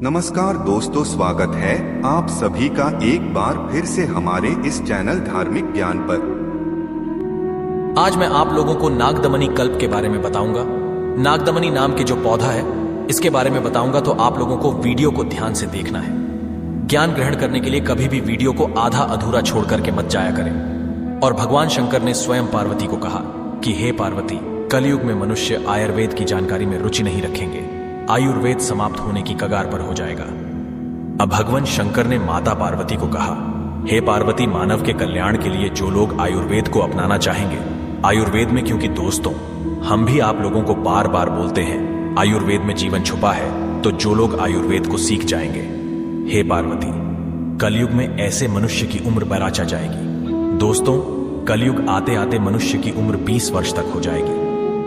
नमस्कार दोस्तों, स्वागत है आप सभी का एक बार फिर से हमारे इस चैनल धार्मिक ज्ञान पर। आज मैं आप लोगों को नागदमनी कल्प के बारे में बताऊंगा। नागदमनी नाम के जो पौधा है इसके बारे में बताऊंगा, तो आप लोगों को वीडियो को ध्यान से देखना है। ज्ञान ग्रहण करने के लिए कभी भी वीडियो को आधा अधूरा छोड़ करके मत जाया करें। और भगवान शंकर ने स्वयं पार्वती को कहा कि हे पार्वती, कलयुग में मनुष्य आयुर्वेद की जानकारी में रुचि नहीं रखेंगे, आयुर्वेद समाप्त होने की कगार पर हो जाएगा। अब भगवान शंकर ने माता पार्वती को कहा, हे पार्वती, मानव के कल्याण के लिए जो लोग आयुर्वेद को अपनाना चाहेंगे, आयुर्वेद में, क्योंकि दोस्तों हम भी आप लोगों को बार बार बोलते हैं आयुर्वेद में जीवन छुपा है, तो जो लोग आयुर्वेद को सीख जाएंगे, हे पार्वती, कलयुग में ऐसे मनुष्य की उम्र बराचा जाएगी। दोस्तों, कलयुग आते आते मनुष्य की उम्र 20 वर्ष तक हो जाएगी।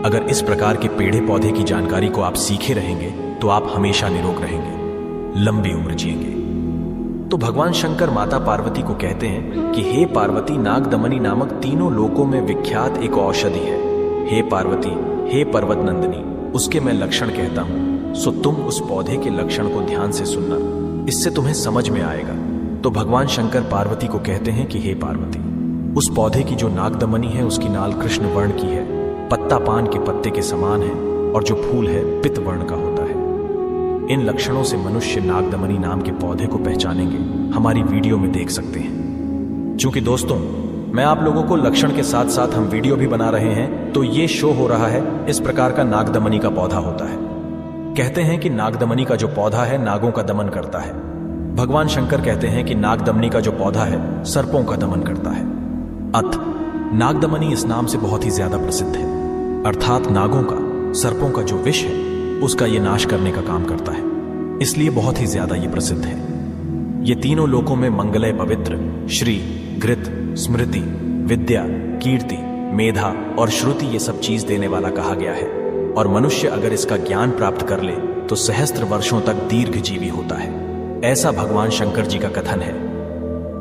अगर इस प्रकार के पेड़े पौधे की जानकारी को आप सीखे रहेंगे तो आप हमेशा निरोग रहेंगे, लंबी उम्र जिएंगे। तो भगवान शंकर माता पार्वती को कहते हैं कि हे पार्वती, नागदमनी नामक तीनों लोकों में विख्यात एक औषधि है। हे पार्वती, हे पर्वत नंदिनी, उसके मैं लक्षण कहता हूं, सो तुम उस पौधे के लक्षण को ध्यान से सुनना, इससे तुम्हें समझ में आएगा। तो भगवान शंकर पार्वती को कहते हैं कि हे पार्वती, उस पौधे की जो नागदमनी है उसकी नाल कृष्ण वर्ण की है, पत्ता पान के पत्ते के समान है और जो फूल है पित्त वर्ण का होता है। इन लक्षणों से मनुष्य नागदमनी नाम के पौधे को पहचानेंगे, हमारी वीडियो में देख सकते हैं। क्योंकि दोस्तों मैं आप लोगों को लक्षण के साथ साथ हम वीडियो भी बना रहे हैं, तो ये शो हो रहा है इस प्रकार का नागदमनी का पौधा होता है। कहते हैं कि नागदमनी का जो पौधा है नागों का दमन करता है। भगवान शंकर कहते हैं कि नागदमनी का जो पौधा है सर्पों का दमन करता है। अत नागदमनी इस नाम से बहुत ही ज्यादा प्रसिद्ध है, अर्थात नागों का, सर्पों का जो विष है उसका ये नाश करने का काम करता है, इसलिए बहुत ही ज्यादा ये प्रसिद्ध है। ये तीनों लोकों में मंगलय, पवित्र, श्री, घृत, स्मृति, विद्या, कीर्ति, मेधा और श्रुति ये सब चीज देने वाला कहा गया है। और मनुष्य अगर इसका ज्ञान प्राप्त कर ले तो सहस्त्र वर्षों तक दीर्घ जीवी होता है, ऐसा भगवान शंकर जी का कथन है।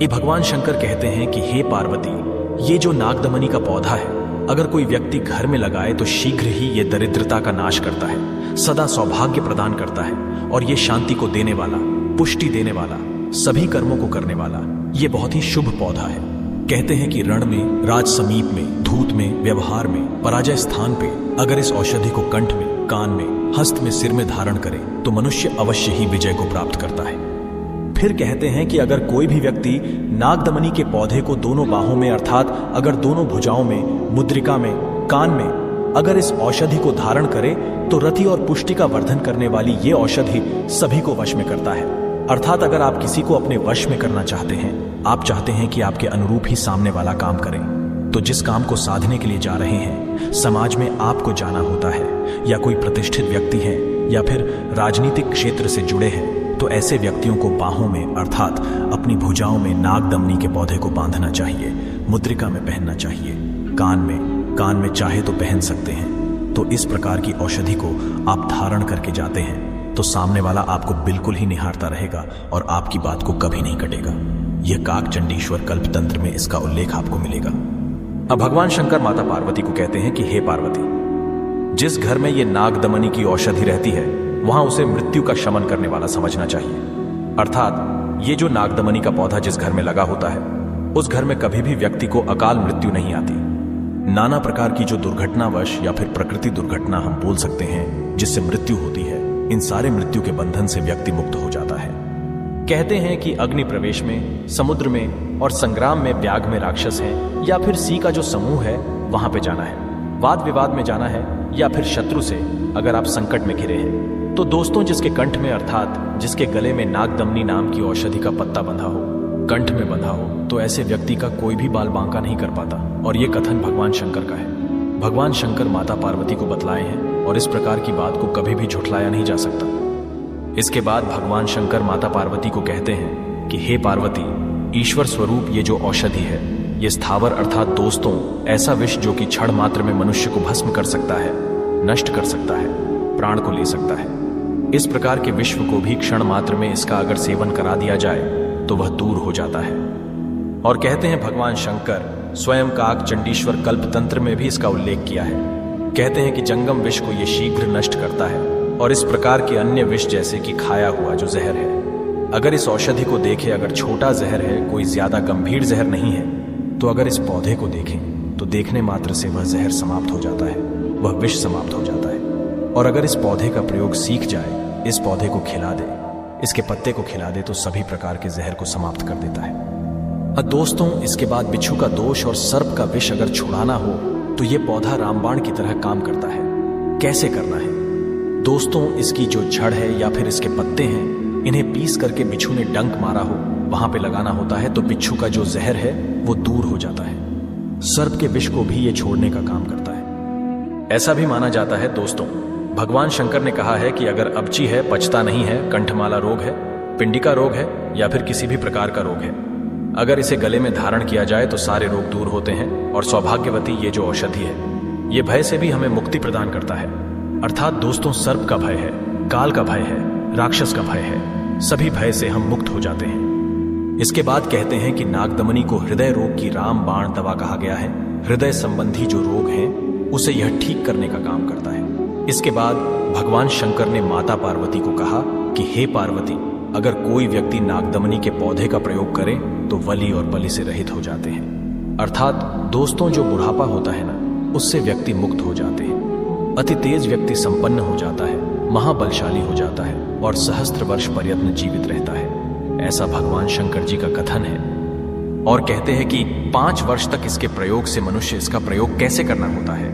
ये भगवान शंकर कहते हैं कि हे पार्वती, ये जो नागदमनी का पौधा है अगर कोई व्यक्ति घर में लगाए तो शीघ्र ही ये दरिद्रता का नाश करता है, सदा सौभाग्य प्रदान करता है और ये शांति को देने वाला, पुष्टि देने वाला, सभी कर्मों को करने वाला ये बहुत ही शुभ पौधा है। कहते हैं कि रण में, राज समीप में, धूत में, व्यवहार में, पराजय स्थान पे अगर इस औषधि को कंठ में, कान में, हस्त में, सिर में धारण करे तो मनुष्य अवश्य ही विजय को प्राप्त करता है। फिर कहते हैं कि अगर कोई भी व्यक्ति नागदमनी के पौधे को दोनों बाहों में, अर्थात अगर दोनों भुजाओं में, मुद्रिका में, कान में अगर इस औषधि को धारण करे तो रति और पुष्टि का वर्धन करने वाली ये औषधि सभी को वश में करता है। अर्थात अगर आप किसी को अपने वश में करना चाहते हैं, आप चाहते हैं कि आपके अनुरूप ही सामने वाला काम करे, तो जिस काम को साधने के लिए जा रहे हैं, समाज में आपको जाना होता है या कोई प्रतिष्ठित व्यक्ति है या फिर राजनीतिक क्षेत्र से जुड़े हैं, तो ऐसे व्यक्तियों को बाहों में, अर्थात अपनी भुजाओं में नागदमनी के पौधे को बांधना चाहिए, मुद्रिका में पहनना चाहिए, कान में चाहे तो पहन सकते हैं। तो इस प्रकार की औषधि को आप धारण करके जाते हैं तो सामने वाला आपको बिल्कुल ही निहारता रहेगा और आपकी बात को कभी नहीं कटेगा। यह काकचंडीश्वर कल्प तंत्र में इसका उल्लेख आपको मिलेगा। अब भगवान शंकर माता पार्वती को कहते हैं कि हे पार्वती, जिस घर में ये नागदमनी की औषधि रहती है वहां उसे मृत्यु का शमन करने वाला समझना चाहिए। अर्थात ये जो नागदमनी का पौधा जिस घर में लगा होता है उस घर में कभी भी व्यक्ति को अकाल मृत्यु नहीं आती। नाना प्रकार की जो दुर्घटनावश या फिर प्रकृति दुर्घटना हम बोल सकते हैं जिससे मृत्यु होती है, इन सारे मृत्यु के बंधन से व्यक्ति मुक्त हो जाता है। कहते हैं कि अग्नि प्रवेश में, समुद्र में और संग्राम में ब्याग में राक्षस हैं, या फिर सी का जो समूह है वहां पे जाना है, वाद विवाद में जाना है, या फिर शत्रु से अगर आप संकट में घिरे हैं, तो दोस्तों जिसके कंठ में, अर्थात जिसके गले में नागदमनी नाम की औषधि का पत्ता बंधा हो, कंठ में बंधा हो, तो ऐसे व्यक्ति का कोई भी बाल बांका नहीं कर पाता। और ये कथन भगवान शंकर का है। भगवान शंकर माता पार्वती को बतलाए हैं और इस प्रकार की बात को कभी भी झुठलाया नहीं जा सकता। इसके बाद भगवान शंकर माता पार्वती को कहते हैं कि हे पार्वती, ईश्वर स्वरूप ये जो औषधि है ये स्थावर, अर्थात दोस्तों ऐसा विष जो कि क्षण मात्र में मनुष्य को भस्म कर सकता है, नष्ट कर सकता है, प्राण को ले सकता है, इस प्रकार के विश्व को भी क्षण मात्र में इसका अगर सेवन करा दिया जाए तो वह दूर हो जाता है। और कहते हैं भगवान शंकर स्वयं काकचंडीश्वर कल्प तंत्र में भी इसका उल्लेख किया है। कहते हैं कि जंगम विष को यह शीघ्र नष्ट करता है और इस प्रकार के अन्य विष जैसे कि खाया हुआ जो जहर है। अगर इस औषधि को देखें, अगर छोटा जहर है, कोई ज्यादा गंभीर जहर नहीं है, तो अगर इस पौधे को देखें तो देखने मात्र से वह जहर समाप्त हो जाता है, वह विष समाप्त हो जाता है। और अगर इस पौधे का प्रयोग सीख जाए, इस पौधे को खिला दे, इसके पत्ते को खिला दे, तो सभी प्रकार के जहर को समाप्त कर देता है। दोस्तों, इसके बाद बिच्छू का दोष और सर्प का विष अगर छुड़ाना हो तो यह पौधा रामबाण की तरह काम करता है। कैसे करना है दोस्तों? इसकी जो जड़ है या फिर इसके पत्ते हैं, इन्हें पीस करके बिच्छू ने डंक मारा हो वहां पे लगाना होता है, तो बिच्छू का जो जहर है वो दूर हो जाता है। सर्प के विष को भी ये छोड़ने का काम करता है। ऐसा भी माना जाता है दोस्तों, भगवान शंकर ने कहा है कि अगर अपची है, पचता नहीं है, कंठमाला रोग है, पिंडिका रोग है या फिर किसी भी प्रकार का रोग है, अगर इसे गले में धारण किया जाए तो सारे रोग दूर होते हैं। और सौभाग्यवती ये जो औषधि है, ये भय से भी हमें मुक्ति प्रदान करता है। अर्थात दोस्तों, सर्प का भय है, काल का भय है, राक्षस का भय है, सभी भय से हम मुक्त हो जाते हैं। इसके बाद कहते हैं कि नागदमनी को हृदय रोग की रामबाण दवा कहा गया है। हृदय संबंधी जो रोग हैं उसे यह ठीक करने का काम करता है। इसके बाद भगवान शंकर ने माता पार्वती को कहा कि हे पार्वती, अगर कोई व्यक्ति नागदमनी के पौधे का प्रयोग करे तो वली और बलि से रहित हो जाते हैं। अर्थात दोस्तों, जो बुढ़ापा होता है ना, उससे व्यक्ति मुक्त हो जाते हैं। अति तेज व्यक्ति संपन्न हो जाता है, महाबलशाली हो जाता है और सहस्त्र वर्ष पर्यंत जीवित रहता है। ऐसा भगवान शंकर जी का कथन है। और कहते हैं कि 5 वर्ष तक इसके प्रयोग से मनुष्य इसका प्रयोग कैसे करना होता है,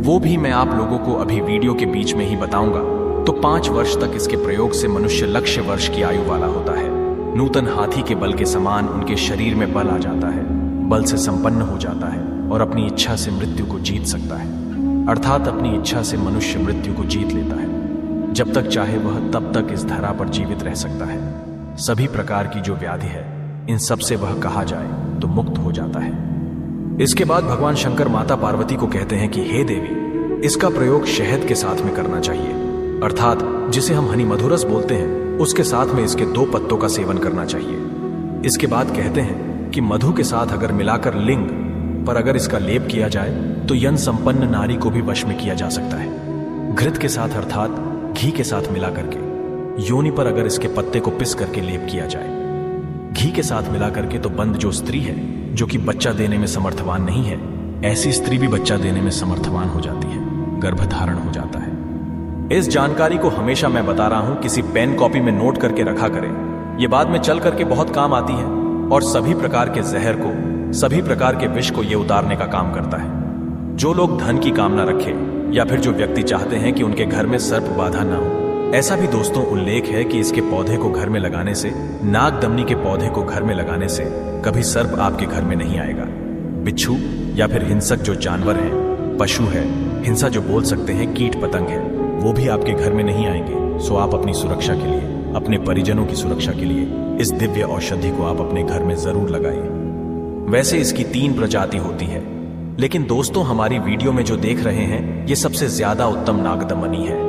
वो भी मैं आप लोगों को अभी वीडियो के बीच में ही बताऊंगा। तो 5 वर्ष तक इसके प्रयोग से मनुष्य लक्ष्य वर्ष की आयु वाला होता है। नूतन हाथी के बल के समान उनके शरीर में बल आ जाता है, बल से संपन्न हो जाता है और अपनी इच्छा से मृत्यु को जीत सकता है। अर्थात अपनी इच्छा से मनुष्य मृत्यु को जीत लेता है। जब तक चाहे वह तब तक इस धरा पर जीवित रह सकता है। सभी प्रकार की जो व्याधि है, इन सब से वह कहा जाए तो मुक्त हो जाता है। इसके बाद भगवान शंकर माता पार्वती को कहते हैं कि हे देवी, इसका प्रयोग शहद के साथ में करना चाहिए। अर्थात जिसे हम हनी मधुरस बोलते हैं, उसके साथ में इसके 2 पत्तों का सेवन करना चाहिए। इसके बाद कहते हैं कि मधु के साथ अगर मिलाकर लिंग पर अगर इसका लेप किया जाए तो यन संपन्न नारी को भी वश में किया जा सकता है। घृत के साथ अर्थात घी के साथ मिला करके योनि पर अगर इसके पत्ते को पिस करके लेप किया जाए, घी के साथ मिला करके, तो बंद जो स्त्री है जो कि बच्चा देने में समर्थवान नहीं है, ऐसी स्त्री भी बच्चा देने में समर्थवान हो जाती है, गर्भधारण हो जाता है। इस जानकारी को हमेशा मैं बता रहा हूं, किसी पेन कॉपी में नोट करके रखा करें। ये बाद में चल करके बहुत काम आती है और सभी प्रकार के जहर को, सभी प्रकार के विष को ये उतारने का काम करता है। जो लोग धन की कामना रखे या फिर जो व्यक्ति चाहते हैं कि उनके घर में सर्प बाधा ना हो, ऐसा भी दोस्तों उल्लेख है कि इसके पौधे को घर में लगाने से, नागदमनी के पौधे को घर में लगाने से कभी सर्प आपके घर में नहीं आएगा। बिच्छू या फिर हिंसक जो जानवर है, पशु है, हिंसा जो बोल सकते हैं, कीट पतंग है, वो भी आपके घर में नहीं आएंगे। सो आप अपनी सुरक्षा के लिए, अपने परिजनों की सुरक्षा के लिए इस दिव्य औषधि को आप अपने घर में जरूर लगाइए। वैसे इसकी 3 प्रजाति होती है, लेकिन दोस्तों हमारी वीडियो में जो देख रहे हैं, ये सबसे ज्यादा उत्तम नागदमनी है।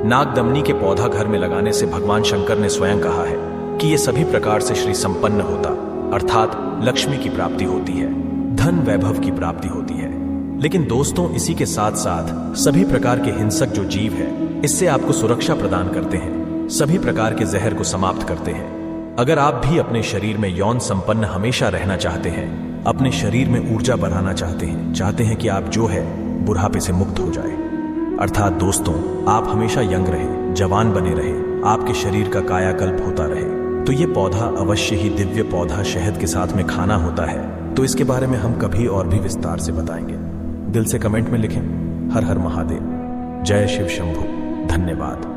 नागदमनी के पौधा घर में लगाने से भगवान शंकर ने स्वयं कहा है कि ये सभी प्रकार से श्री संपन्न होता, अर्थात लक्ष्मी की प्राप्ति होती है, धन वैभव की प्राप्ति होती है। लेकिन दोस्तों इसी के साथ साथ सभी प्रकार के हिंसक जो जीव है, इससे आपको सुरक्षा प्रदान करते हैं, सभी प्रकार के जहर को समाप्त करते हैं। अगर आप भी अपने शरीर में यौन संपन्न हमेशा रहना चाहते हैं, अपने शरीर में ऊर्जा बढ़ाना चाहते हैं कि आप जो है बुढ़ापे से मुक्त हो जाए, अर्थात दोस्तों आप हमेशा यंग रहे, जवान बने रहे, आपके शरीर का कायाकल्प होता रहे, तो ये पौधा अवश्य ही दिव्य पौधा शहद के साथ में खाना होता है। तो इसके बारे में हम कभी और भी विस्तार से बताएंगे। दिल से कमेंट में लिखें, हर हर महादेव, जय शिव शंभु, धन्यवाद।